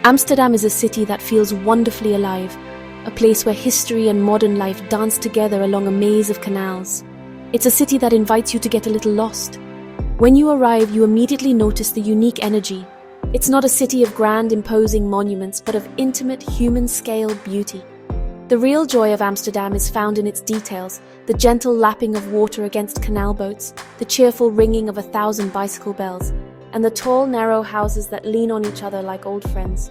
Amsterdam is a city that feels wonderfully alive, a place where history and modern life dance together along a maze of canals. It's a city that invites you to get a little lost. When you arrive, you immediately notice the unique energy. It's not a city of grand, imposing monuments, but of intimate, human-scale beauty. The real joy of Amsterdam is found in its details, the gentle lapping of water against canal boats, the cheerful ringing of 1,000 bicycle bells, and the tall, narrow houses that lean on each other like old friends.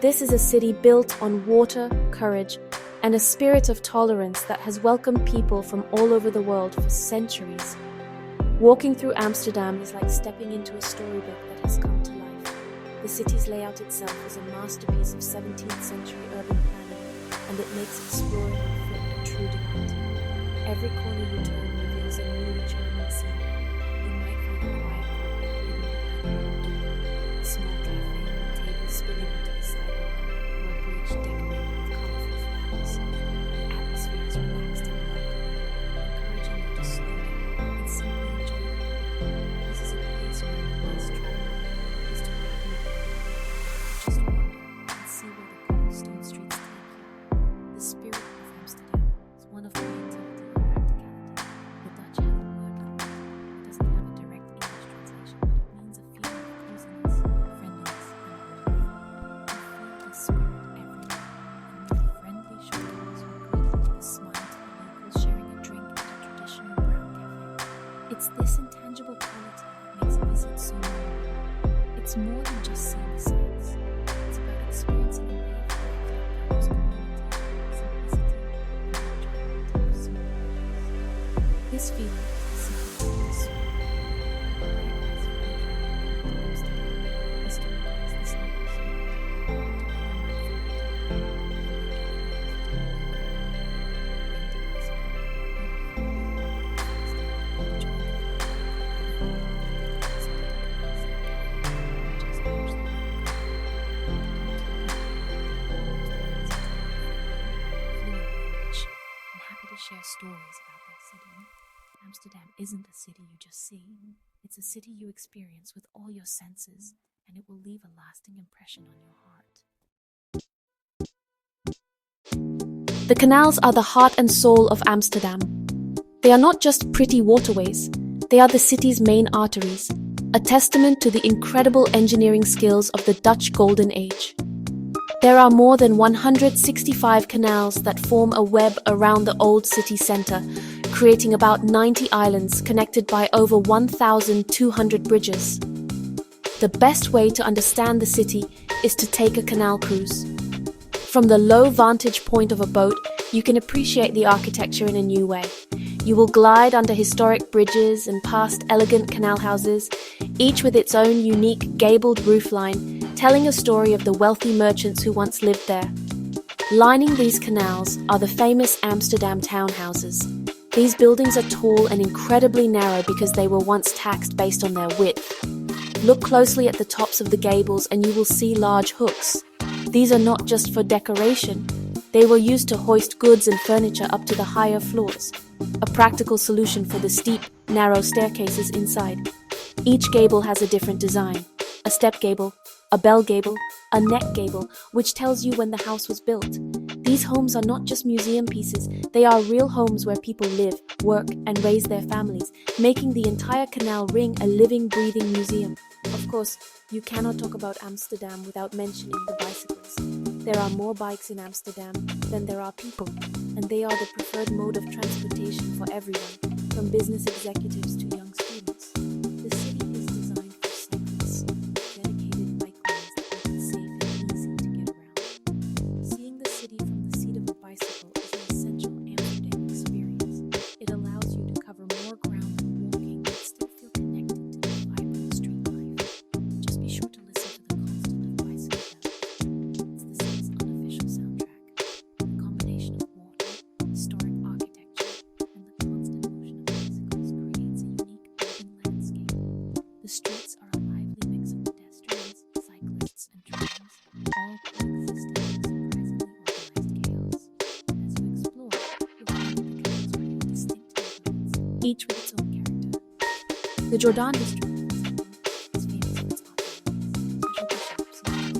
This is a city built on water, courage, and a spirit of tolerance that has welcomed people from all over the world for centuries. Walking through Amsterdam is like stepping into a storybook that has come to life. The city's layout itself is a masterpiece of 17th century urban planning, and it makes exploring on foot a true delight. Every corner you turn reveals a new charming scene. You might find a quiet corner hidden behind a door, a small cafe with tables spilling onto the sidewalk, or a bridge decorated with colorful flowers. The atmosphere is relaxed and welcoming, encouraging you to slow down and simply enjoy the moment. This is a place where you must travel, is to have a just wander and see where the cobblestone streets take you. The spirit of Amsterdam is one of creativity and practicality. The Dutch have a word for it. It doesn't have a direct English translation, but it means a feeling of coziness, friendliness, and warmth. You feel the spirit everywhere, and the friendly shopkeepers who greet you with a smile to the locals sharing a drink at a traditional brown cafe. It's this intangible quality that makes a visit so memorable. It's more than just seeing the sights. It's about experiencing a way of life that values community, simplicity, and the enjoyment of small things. This feeling is the secret of the soul. My advice for you traveling to Amsterdam is to embrace this local spirit, to warm up food, and share stories about their city. Amsterdam isn't a city you just see. It's a city you experience with all your senses, and it will leave a lasting impression on your heart. The canals are the heart and soul of Amsterdam. They are not just pretty waterways, they are the city's main arteries, a testament to the incredible engineering skills of the Dutch Golden Age. There are more than 165 canals that form a web around the old city centre, creating about 90 islands connected by over 1,200 bridges. The best way to understand the city is to take a canal cruise. From the low vantage point of a boat, you can appreciate the architecture in a new way. You will glide under historic bridges and past elegant canal houses, each with its own unique gabled roofline, telling a story of the wealthy merchants who once lived there. Lining these canals are the famous Amsterdam townhouses. These buildings are tall and incredibly narrow because they were once taxed based on their width. Look closely at the tops of the gables and you will see large hooks. These are not just for decoration. They were used to hoist goods and furniture up to the higher floors, a practical solution for the steep, narrow staircases inside. Each gable has a different design: a step gable, a bell gable, a neck gable, which tells you when the house was built. These homes are not just museum pieces, they are real homes where people live, work, and raise their families, making the entire canal ring a living, breathing museum. Of course, you cannot talk about Amsterdam without mentioning the bicycles. There are more bikes in Amsterdam than there are people, and they are the preferred mode of transportation for everyone, from business executives to young students. The city is designed for cyclists, dedicated bike lanes that make it safe and easy to get around. Seeing the city from the seat of a bicycle is an essential Amsterdam experience. It allows you to cover more ground than walking but still feel connected to the vibrant street life. Just be sure to listen to the constant of bicycle bells. It's the city's unofficial soundtrack. The combination of water, historic architecture, and the constant motion of bicycles creates a unique urban landscape. The streets are a lively mix of pedestrians, cyclists, and trams, all coexisting in surprisingly organized chaos. As you explore, you'll find that the canals create distinct neighborhoods, each with its own character. The Jordan district, for example, is famous for its hot dogs, specialty shops, and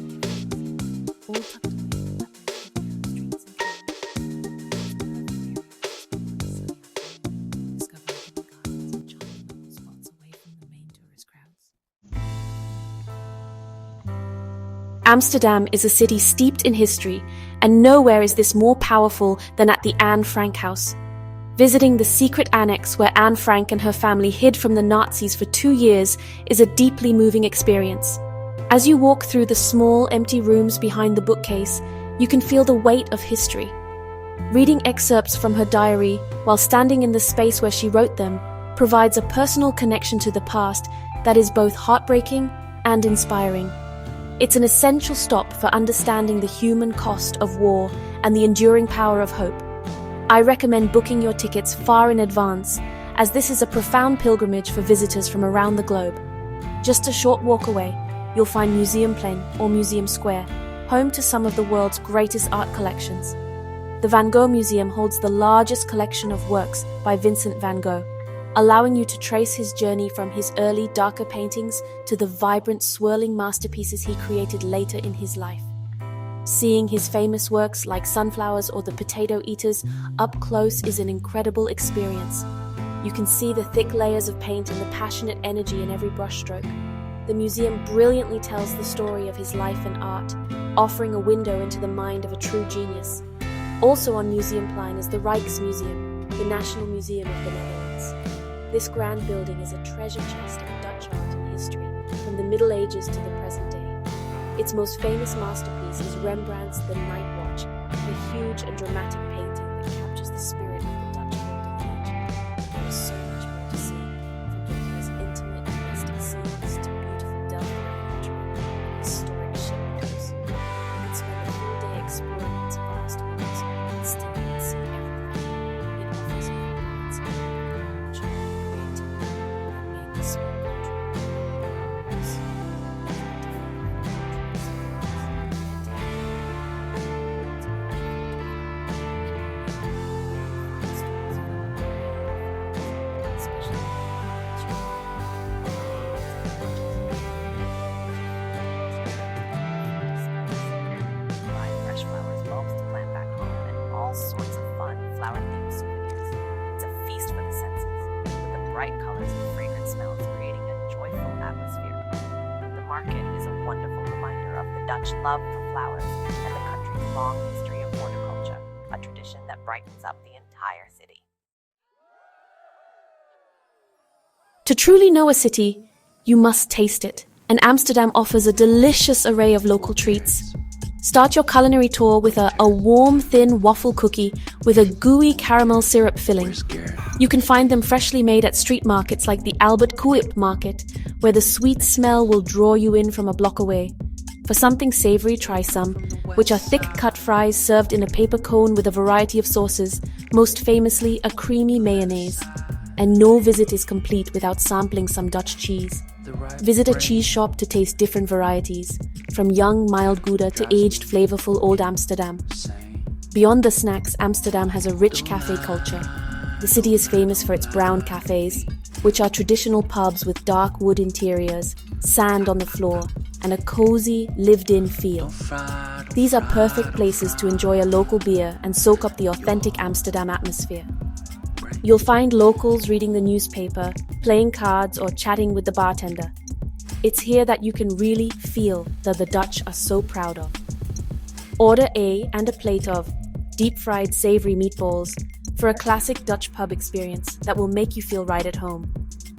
Amsterdam is a city steeped in history, and nowhere is this more powerful than at the Anne Frank House. Visiting the secret annex where Anne Frank and her family hid from the Nazis for 2 years is a deeply moving experience. As you walk through the small, empty rooms behind the bookcase, you can feel the weight of history. Reading excerpts from her diary while standing in the space where she wrote them provides a personal connection to the past that is both heartbreaking and inspiring. It's an essential stop for understanding the human cost of war and the enduring power of hope. I recommend booking your tickets far in advance, as this is a profound pilgrimage for visitors from around the globe. Just a short walk away, you'll find Museum Plein or Museum Square, home to some of the world's greatest art collections. The Van Gogh Museum holds the largest collection of works by Vincent van Gogh, allowing you to trace his journey from his early, darker paintings to the vibrant, swirling masterpieces he created later in his life. Seeing his famous works like Sunflowers or The Potato Eaters up close is an incredible experience. You can see the thick layers of paint and the passionate energy in every brushstroke. The museum brilliantly tells the story of his life and art, offering a window into the mind of a true genius. Also on Museum Plein is the Rijksmuseum, the National Museum of the Netherlands. This grand building is a treasure chest of Dutch art and history, from the Middle Ages to the present day. Its most famous masterpiece is Rembrandt's The Night Watch, a huge and dramatic painting that captures the spirit of the Dutch Golden Age. There is so much more to see, from Hitler's intimate domestic scenes to beautiful Delft architecture and historic shipwrecks. You can spend a full day exploring its vast halls and still not see everything. It offers a comprehensive culture, creativity, and make the small country progress. All sorts of fun, flower-themed souvenirs. It's a feast for the senses, with the bright colors and fragrant smells creating a joyful atmosphere. The market is a wonderful reminder of the Dutch love for flowers and the country's long history of horticulture, a tradition that brightens up the entire city. To truly know a city, you must taste it, and Amsterdam offers a delicious array of local treats. Start your culinary tour with a warm, thin waffle cookie with a gooey caramel syrup filling. You can find them freshly made at street markets like the Albert Kuip market, where the sweet smell will draw you in from a block away. For something savory, try some, which are thick-cut fries served in a paper cone with a variety of sauces, most famously a creamy mayonnaise. And no visit is complete without sampling some Dutch cheese. Visit a cheese shop to taste different varieties, from young, mild Gouda to aged, flavorful Old Amsterdam. Beyond the snacks, Amsterdam has a rich cafe culture. The city is famous for its brown cafes, which are traditional pubs with dark wood interiors, sand on the floor, and a cozy, lived-in feel. These are perfect places to enjoy a local beer and soak up the authentic Amsterdam atmosphere. You'll find locals reading the newspaper, playing cards, or chatting with the bartender. It's here that you can really feel that the Dutch are so proud of. Order a plate of deep-fried savory meatballs for a classic Dutch pub experience that will make you feel right at home.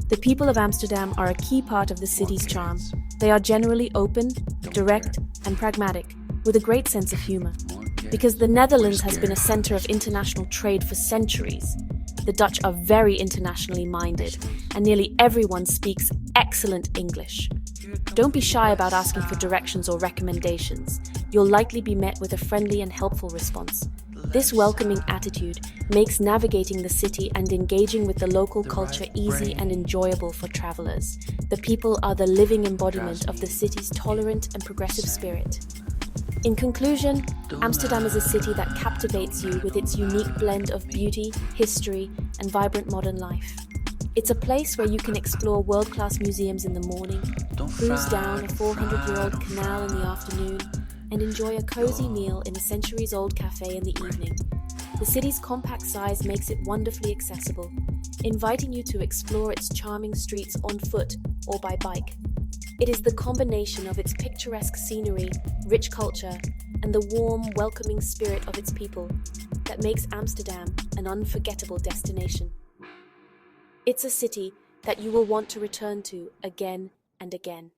The people of Amsterdam are a key part of the city's charm. They are generally open, direct, and pragmatic, with a great sense of humor. Because the Netherlands has been a center of international trade for centuries, the Dutch are very internationally minded, and nearly everyone speaks excellent English. Don't be shy about asking for directions or recommendations. You'll likely be met with a friendly and helpful response. This welcoming attitude makes navigating the city and engaging with the local culture easy and enjoyable for travelers. The people are the living embodiment of the city's tolerant and progressive spirit. In conclusion, Amsterdam is a city that captivates you with its unique blend of beauty, history, and vibrant modern life. It's a place where you can explore world-class museums in the morning, cruise down a 400-year-old canal in the afternoon, and enjoy a cozy meal in a centuries-old cafe in the evening. The city's compact size makes it wonderfully accessible, inviting you to explore its charming streets on foot or by bike. It is the combination of its picturesque scenery, rich culture, and the warm, welcoming spirit of its people that makes Amsterdam an unforgettable destination. It's a city that you will want to return to again and again.